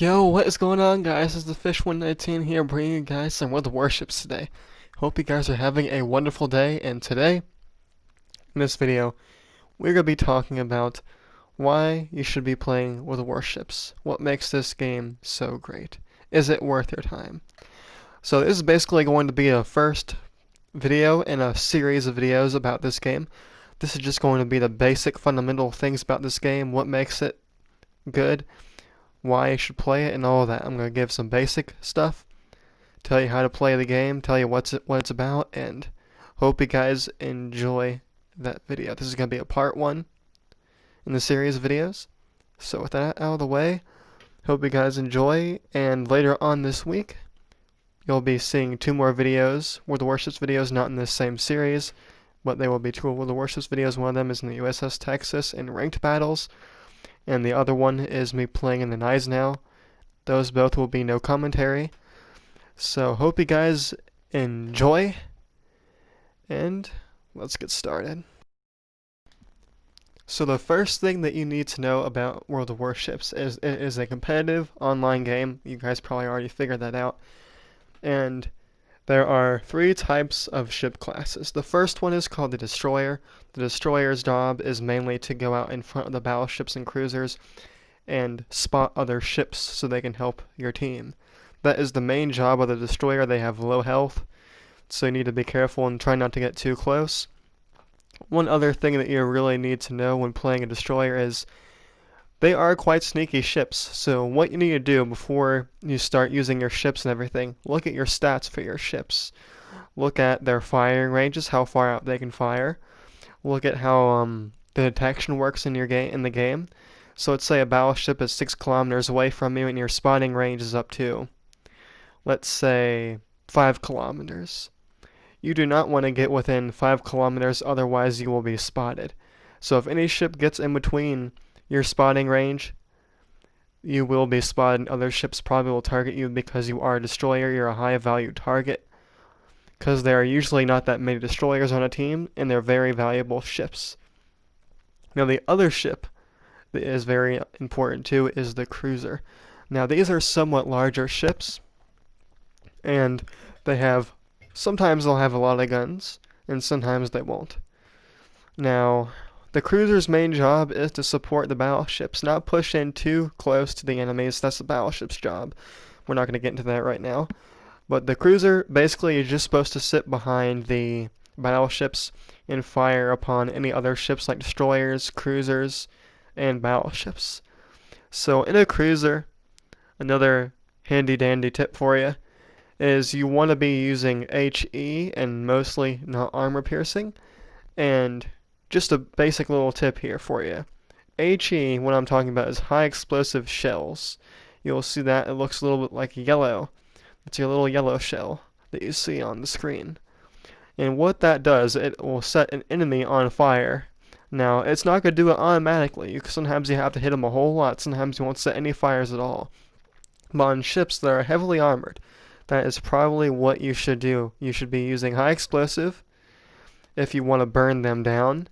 Yo, what is going on, guys? It's the Fish119 here, bringing you guys some World of Warships today. Hope you guys are having a wonderful day, and today, in this video, we're going to be talking about why you should be playing World of Warships. What makes this game so great? Is it worth your time? So this is basically going to be a first video in a series of videos about this game. This is just going to be the basic fundamental things about this game, what makes it good, why you should play it, and all of that. I'm going to give some basic stuff, tell you how to play the game, tell you what it's about, and hope you guys enjoy that video. This is going to be a part 1 in the series of videos. So with that out of the way, hope you guys enjoy, and later on this week, you'll be seeing 2 more videos, World of Warships videos, not in this same series, but they will be 2 World of Warships videos. One of them is in the USS Texas in ranked battles, and the other one is me playing in the Knives now. Those both will be no commentary. So hope you guys enjoy, and let's get started. So the first thing that you need to know about World of Warships is it is a competitive online game. You guys probably already figured that out. And there are 3 types of ship classes. The first one is called the Destroyer. The Destroyer's job is mainly to go out in front of the battleships and cruisers and spot other ships so they can help your team. That is the main job of the Destroyer. They have low health, so you need to be careful and try not to get too close. One other thing that you really need to know when playing a Destroyer is they are quite sneaky ships, so what you need to do before you start using your ships and everything, look at your stats for your ships. Look at their firing ranges, how far out they can fire. Look at how the detection works in the game. So let's say a battleship is 6 kilometers away from you and your spotting range is up to, let's say, 5 kilometers. You do not want to get within 5 kilometers, otherwise you will be spotted. So if any ship gets in between your spotting range, you will be spotted. Other ships probably will target you because you are a destroyer. You're a high value target, because there are usually not that many destroyers on a team, and they're very valuable ships. Now the other ship that is very important too is the cruiser. Now these are somewhat larger ships, and sometimes they'll have a lot of guns, and sometimes they won't. Now, the cruiser's main job is to support the battleships, not push in too close to the enemies. That's the battleship's job. We're not going to get into that right now. But the cruiser basically is just supposed to sit behind the battleships and fire upon any other ships like destroyers, cruisers, and battleships. So in a cruiser, another handy dandy tip for you is you want to be using HE and mostly not armor piercing. And just a basic little tip here for you. HE, what I'm talking about, is high explosive shells. You'll see that it looks a little bit like yellow. It's your little yellow shell that you see on the screen. And what that does, it will set an enemy on fire. Now, it's not going to do it automatically. Sometimes you have to hit them a whole lot. Sometimes you won't set any fires at all. But on ships that are heavily armored, that is probably what you should do. You should be using high explosive if you want to burn them down.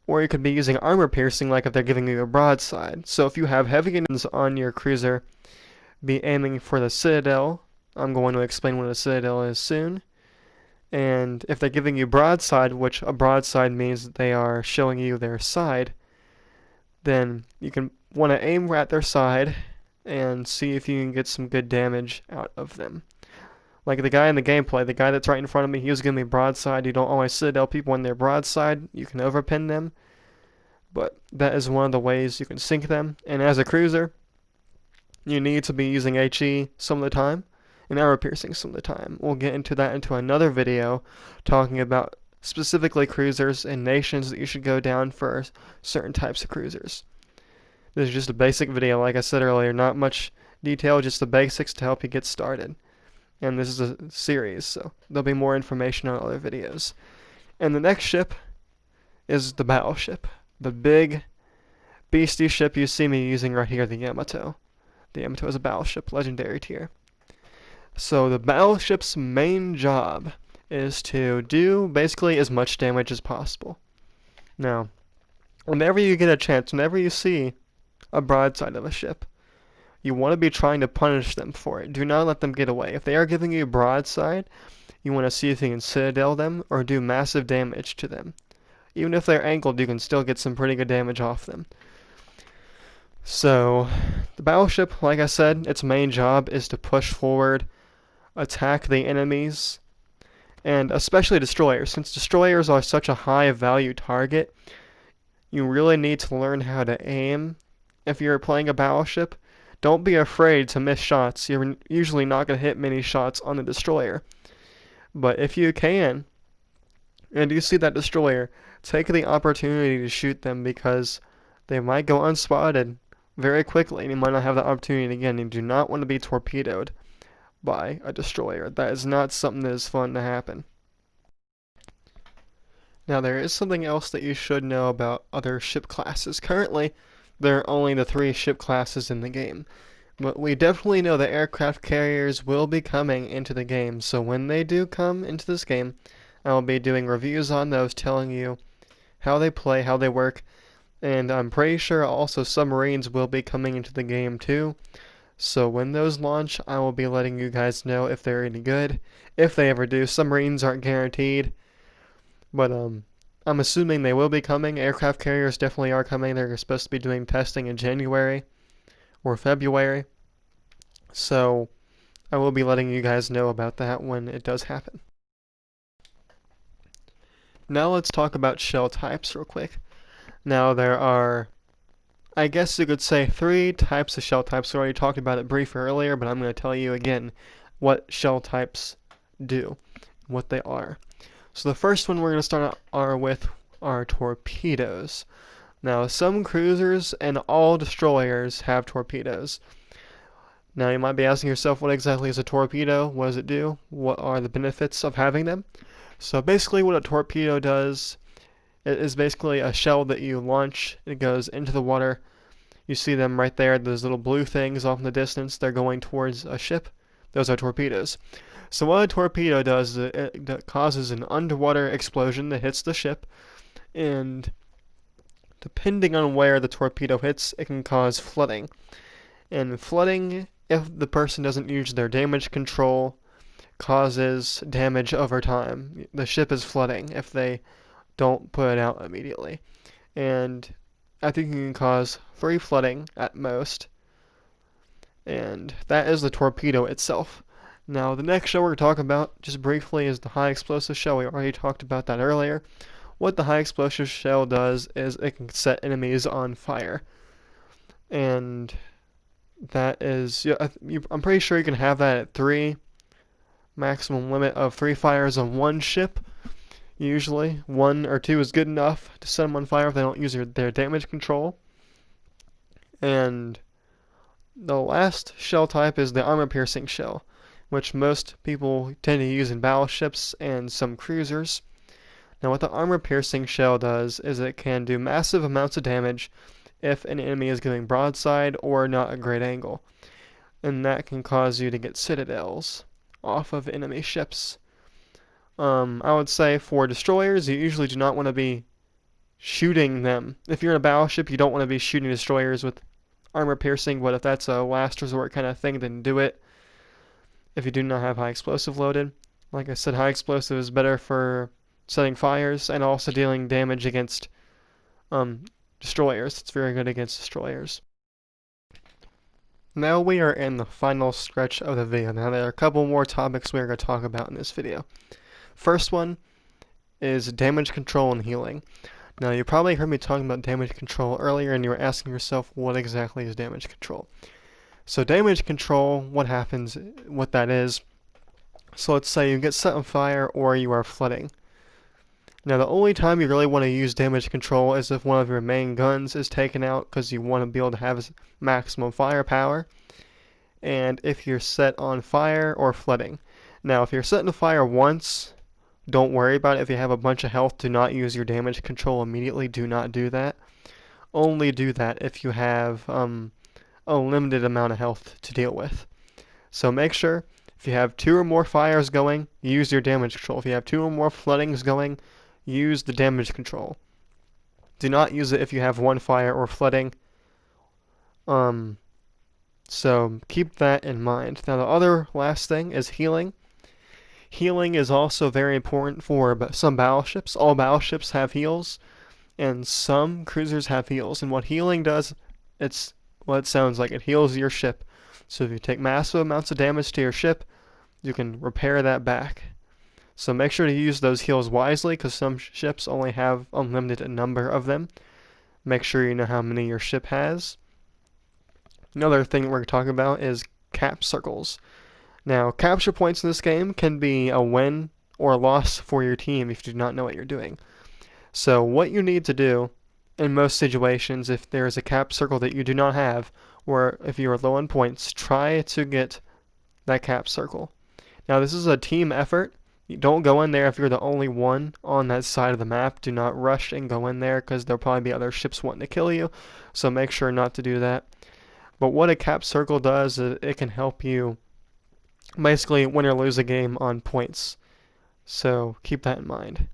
Or you could be using armor piercing like if they're giving you a broadside. So if you have heavy guns on your cruiser, be aiming for the citadel. I'm going to explain what a citadel is soon. And if they're giving you broadside, which a broadside means that they are showing you their side, then you can want to aim at their side and see if you can get some good damage out of them. Like the guy in the gameplay, the guy that's right in front of me, he was giving me broadside. You don't always citadel people when they're broadside. You can overpin them, but that is one of the ways you can sink them. And as a cruiser, you need to be using HE some of the time and armor piercing some of the time. We'll get into that into another video talking about specifically cruisers and nations that you should go down for certain types of cruisers. This is just a basic video, like I said earlier, not much detail, just the basics to help you get started. And this is a series, so there'll be more information on other videos. And the next ship is the battleship. The big, beastie ship you see me using right here, the Yamato. The Yamato is a battleship, legendary tier. So the battleship's main job is to do basically as much damage as possible. Now, whenever you get a chance, whenever you see a broadside of a ship, You want to be trying to punish them for it. Do not let them get away. If they are giving you broadside, you want to see if you can citadel them or do massive damage to them. Even if they're angled, you can still get some pretty good damage off them. So, the battleship, like I said, its main job is to push forward, attack the enemies, and especially destroyers. Since destroyers are such a high value target, you really need to learn how to aim if you're playing a battleship. Don't be afraid to miss shots. You're usually not going to hit many shots on the destroyer. But if you can, and you see that destroyer, take the opportunity to shoot them because they might go unspotted very quickly and you might not have the opportunity again. You do not want to be torpedoed by a destroyer. That is not something that is fun to happen. Now there is something else that you should know about other ship classes. Currently, there are only the 3 ship classes in the game. But we definitely know that aircraft carriers will be coming into the game, so when they do come into this game, I'll be doing reviews on those telling you how they play, how they work, and I'm pretty sure also submarines will be coming into the game too. So when those launch, I will be letting you guys know if they're any good. If they ever do, submarines aren't guaranteed, but I'm assuming they will be coming. Aircraft carriers definitely are coming. They're supposed to be doing testing in January or February. So I will be letting you guys know about that when it does happen. Now let's talk about shell types real quick. Now there are, I guess you could say, 3 types of shell types. We already talked about it briefly earlier, but I'm going to tell you again what shell types do, what they are. So the first one we're going to start with are torpedoes. Now some cruisers and all destroyers have torpedoes. Now you might be asking yourself, what exactly is a torpedo? What does it do? What are the benefits of having them? So basically what a torpedo does, it is basically a shell that you launch. It goes into the water. You see them right there, those little blue things off in the distance. They're going towards a ship. Those are torpedoes. So what a torpedo does is it causes an underwater explosion that hits the ship, and depending on where the torpedo hits, it can cause flooding. And flooding, if the person doesn't use their damage control, causes damage over time. The ship is flooding if they don't put it out immediately. And I think it can cause 3 flooding at most. And that is the torpedo itself. Now, the next shell we're going to talk about, just briefly, is the high explosive shell. We already talked about that earlier. What the high explosive shell does is it can set enemies on fire. And that is, I'm pretty sure you can have that at 3. Maximum limit of 3 fires on one ship. Usually, 1 or 2 is good enough to set them on fire if they don't use their damage control. And the last shell type is the armor-piercing shell, which most people tend to use in battleships and some cruisers. Now what the armor-piercing shell does is it can do massive amounts of damage if an enemy is giving broadside or not a great angle. And that can cause you to get citadels off of enemy ships. I would say for destroyers, you usually do not want to be shooting them. If you're in a battleship, you don't want to be shooting destroyers with armor piercing, but if that's a last resort kind of thing, then do it. If you do not have high explosive loaded. Like I said, high explosive is better for setting fires and also dealing damage against destroyers. It's very good against destroyers. Now we are in the final stretch of the video. Now there are a couple more topics we're going to talk about in this video. First one is damage control and healing. Now you probably heard me talking about damage control earlier and you were asking yourself, what exactly is damage control? So damage control, what happens, what that is, so let's say you get set on fire or you are flooding. Now the only time you really want to use damage control is if one of your main guns is taken out because you want to be able to have maximum firepower, and if you're set on fire or flooding. Now if you're set on fire once, don't worry about it. If you have a bunch of health, do not use your damage control immediately. Do not do that. Only do that if you have a limited amount of health to deal with. So make sure if you have 2 or more fires going, use your damage control. If you have 2 or more floodings going, use the damage control. Do not use it if you have 1 fire or flooding. So keep that in mind. Now the other last thing is healing. Healing is also very important for some battleships. All battleships have heals, and some cruisers have heals. And what healing does, it's what it sounds like. It heals your ship. So if you take massive amounts of damage to your ship, you can repair that back. So make sure to use those heals wisely, because some ships only have unlimited number of them. Make sure you know how many your ship has. Another thing we're going to talk about is cap circles. Now, capture points in this game can be a win or a loss for your team if you do not know what you're doing. So what you need to do in most situations, if there is a cap circle that you do not have, or if you are low on points, try to get that cap circle. Now this is a team effort. You don't go in there if you're the only one on that side of the map. Do not rush and go in there, because there'll probably be other ships wanting to kill you. So make sure not to do that. But what a cap circle does is it can help you basically win or lose a game on points. So keep that in mind.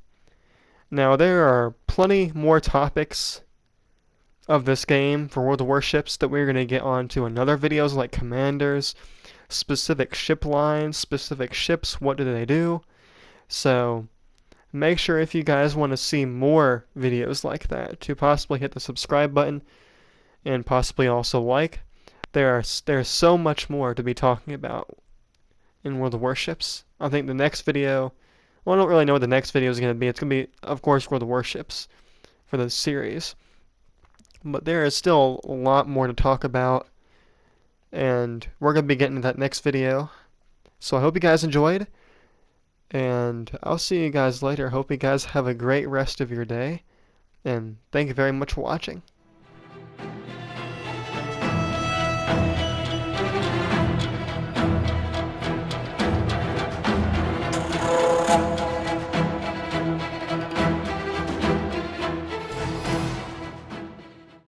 Now there are plenty more topics of this game for World of Warships that we're going to get onto in other videos, like commanders, specific ship lines, specific ships, what do they do. So make sure, if you guys want to see more videos like that, to possibly hit the subscribe button and possibly also like. There's so much more to be talking about in World of Warships. I think the next video, well, I don't really know what the next video is going to be. It's going to be, of course, World of Warships for the series. But there is still a lot more to talk about, and we're going to be getting to that next video. So I hope you guys enjoyed, and I'll see you guys later. Hope you guys have a great rest of your day, and thank you very much for watching.